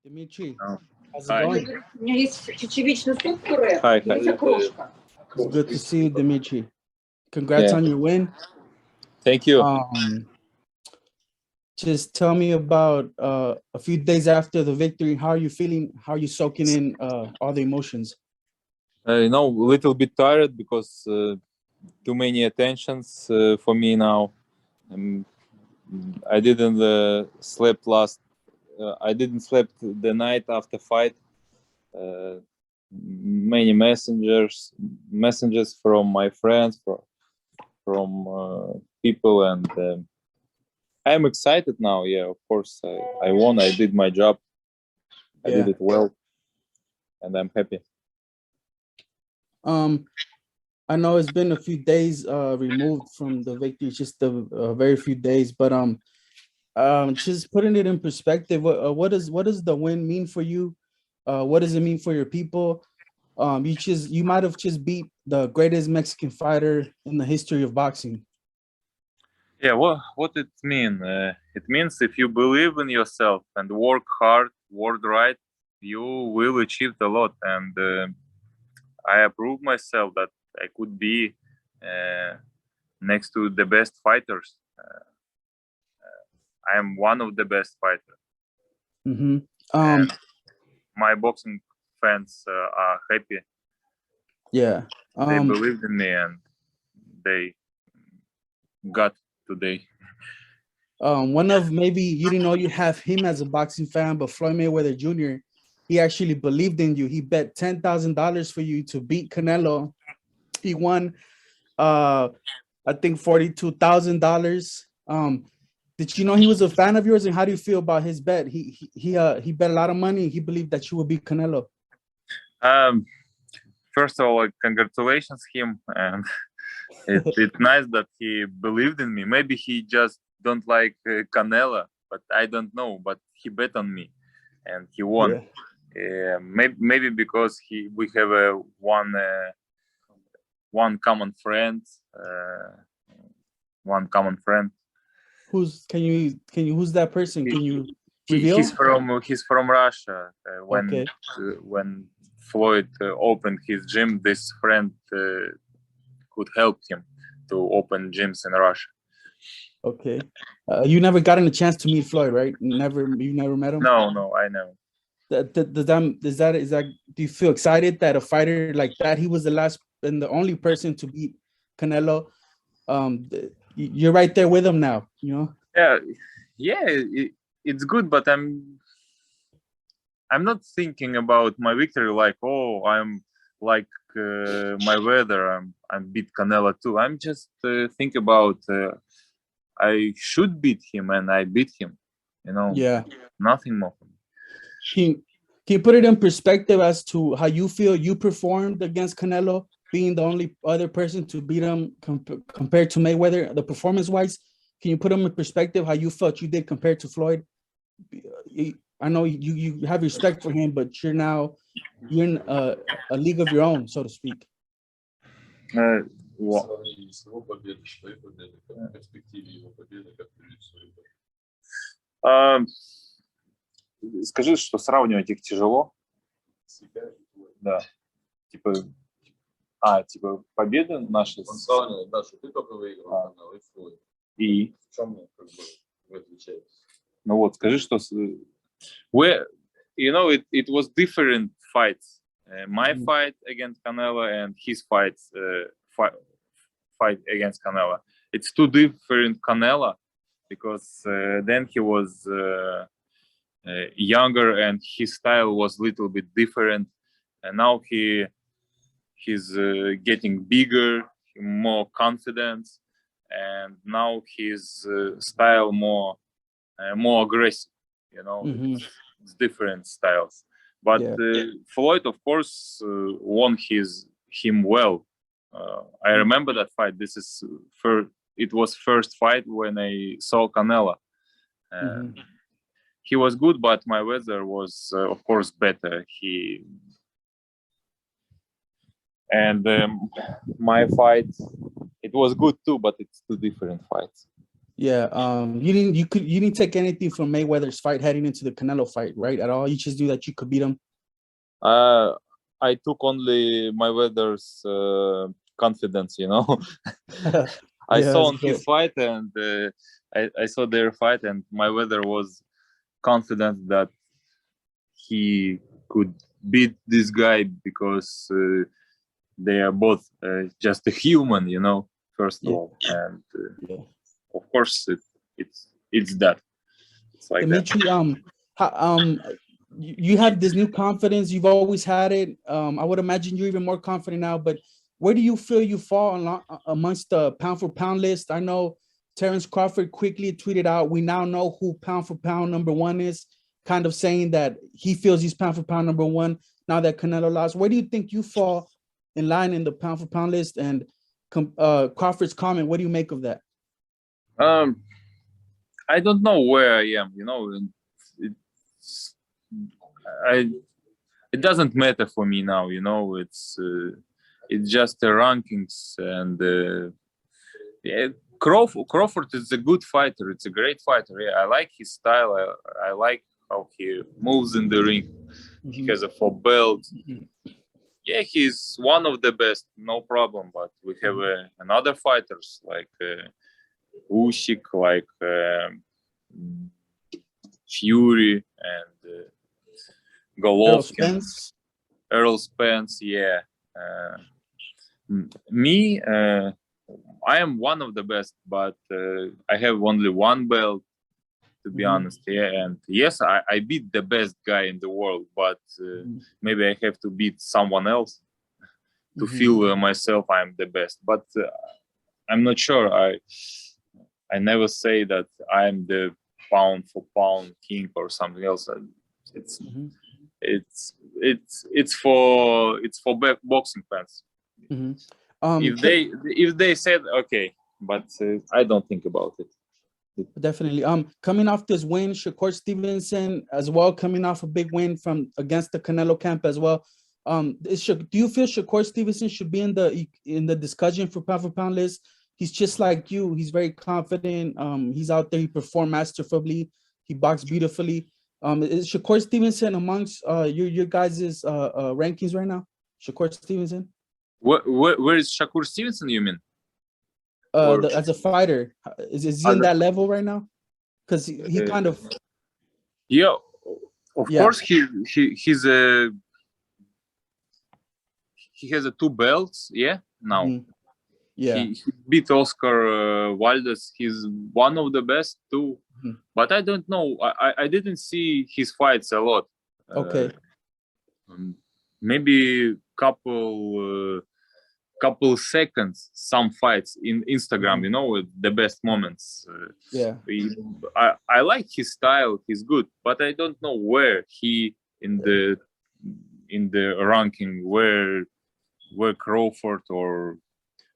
Dmitry, Oh. how's it Hi. going? У меня есть чечевичный суп пюре, Hi, и есть окрошка. It's good to see you, Dmitry. Congrats Yeah. on your win. Thank you. Just tell me about a few days after the victory. How are you feeling? How are you soaking in all the emotions? A little bit tired because too many attentions for me now. I didn't sleep I didn't sleep the night after fight. Many messages from my friends, from people, and I'm excited now. Yeah, of course, I won. I did my job. I did it well, and I'm happy. I know it's been a few days removed from the victory, just a very few days, but just putting it in perspective, what does the win mean for you? What does it mean for your people? You might have just beat the greatest Mexican fighter in the history of boxing. Yeah, what it means? It means if you believe in yourself and work hard, work right, you will achieve a lot. And I approved myself that I could be next to the best fighters. I am one of the best fighters. Mm-hmm. My boxing fans are happy. Yeah. They believed in me and they got today. Maybe you didn't know you have him as a boxing fan, but Floyd Mayweather Jr., he actually believed in you. He bet $10,000 for you to beat Canelo. He won, I think $42,000. Did you know he was a fan of yours, and how do you feel about his bet? He bet a lot of money. He believed that you would beat Canelo. First of all, congratulations him, and it's nice that he believed in me. Maybe he just don't like Canelo, but I don't know. But he bet on me, and he won. Yeah. Maybe because we have one common friend. One common friend. Who's that person? Can you reveal? He's from Russia. When Floyd opened his gym, this friend could help him to open gyms in Russia. Okay. You never gotten a chance to meet Floyd, right? You never met him? No, I never. Do you feel excited that a fighter like that, he was the last and the only person to beat Canelo? You're right there with him now, you know? Yeah, it's good, but I'm not thinking about my victory like, oh, I'm like Mayweather, I beat Canelo too. I'm just think about I should beat him, and I beat him. Yeah. Nothing more. Can you put it in perspective as to how you feel you performed against Canelo, being the only other person to beat him compared to Mayweather, the performance-wise? Can you put him in perspective how you felt you did compared to Floyd? I know you have respect for him, but you're in a league of your own, so to speak. Скажи, что сравнивать их тяжело. Да. Типа победы наши. Да, что ты только выиграл, и Флойд. И в чем вы отличаетесь? Ну вот, скажи, что it was different fights. My fight against Canelo and his fight against Canelo. It's two different Canelo because then he was younger and his style was a little bit different, and now he's getting bigger, more confidence, and now his style more aggressive. It's different styles. But Floyd, of course, won him well. I remember that fight. It was first fight when I saw Canelo. He was good, but Mayweather was, of course, better. My fight, it was good too, but it's two different fights. Yeah. You didn't take anything from Mayweather's fight heading into the Canelo fight, right? At all. You just knew that you could beat him. I took only Mayweather's confidence, you know. I Yeah, saw that's on good. his fight, and I saw their fight, and Mayweather was confident that he could beat this guy because they are both just a human, you know. First of Yeah. all, and Yeah. of course it's that. It's like that. Dmitry, you have this new confidence. You've always had it. I would imagine you're even more confident now. But where do you feel you fall amongst the pound for pound list? I know Terrence Crawford quickly tweeted out, "We now know who pound for pound #1 is," kind of saying that he feels he's pound for pound #1 now that Canelo lost. Where do you think you fall in line in the pound for pound list? And Crawford's comment, what do you make of that? I don't know where I am, you know. It's, it doesn't matter for me now, you know. It's just the rankings, and yeah, Crawford is a good fighter. It's a great fighter. Yeah, I like his style. I like how he moves in the ring. He has a 4 belt. Yeah, he's one of the best, no problem. But we have another fighters like Usyk, like Fury, and Golovkin, Earl Spence. Yeah, me, I am one of the best, but I have only 1 belt, to be honest. Yeah, and yes, I beat the best guy in the world, but maybe I have to beat someone else to feel myself I'm the best. But I'm not sure. I never say that I'm the pound for pound king or something else. It's for boxing fans. If they said okay, but I don't think about it. Definitely. Coming off this win, Shakur Stevenson as well, coming off a big win from against the Canelo camp as well. Do you feel Shakur Stevenson should be in the discussion for pound list? He's just like you. He's very confident. He's out there. He performed masterfully. He boxed beautifully. Is Shakur Stevenson amongst your guys' rankings right now? Shakur Stevenson. Where is Shakur Stevenson? You mean? As a fighter, is he in that level right now? Because he kind of. Yeah, of course he's he has 2 belts. Yeah, now. Yeah, he beat Oscar Valdez. He's one of the best too. But I don't know. I didn't see his fights a lot. Okay. Maybe couple seconds, some fights in Instagram, you know, the best moments. Yeah. I like his style. He's good, but I don't know where he in the ranking, where Crawford, or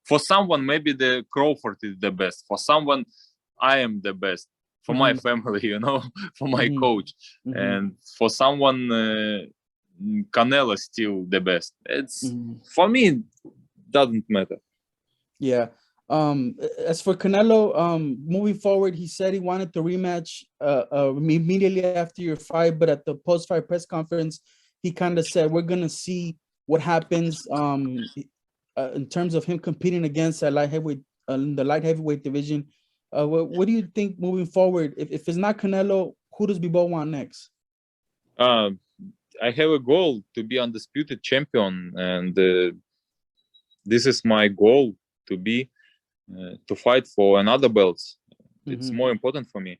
for someone maybe the Crawford is the best. For someone, I am the best. For my family, you know, for my coach, and for someone, Canelo still the best. It's for me. Doesn't matter. Yeah. As for Canelo, moving forward, he said he wanted the rematch immediately after your fight, but at the post-fight press conference, he kind of said, we're gonna see what happens in terms of him competing against a light heavyweight in the light heavyweight division. What do you think moving forward? If it's not Canelo, who does Bivol want next? I have a goal to be undisputed champion, and this is my goal, to be to fight for another belts. It's more important for me.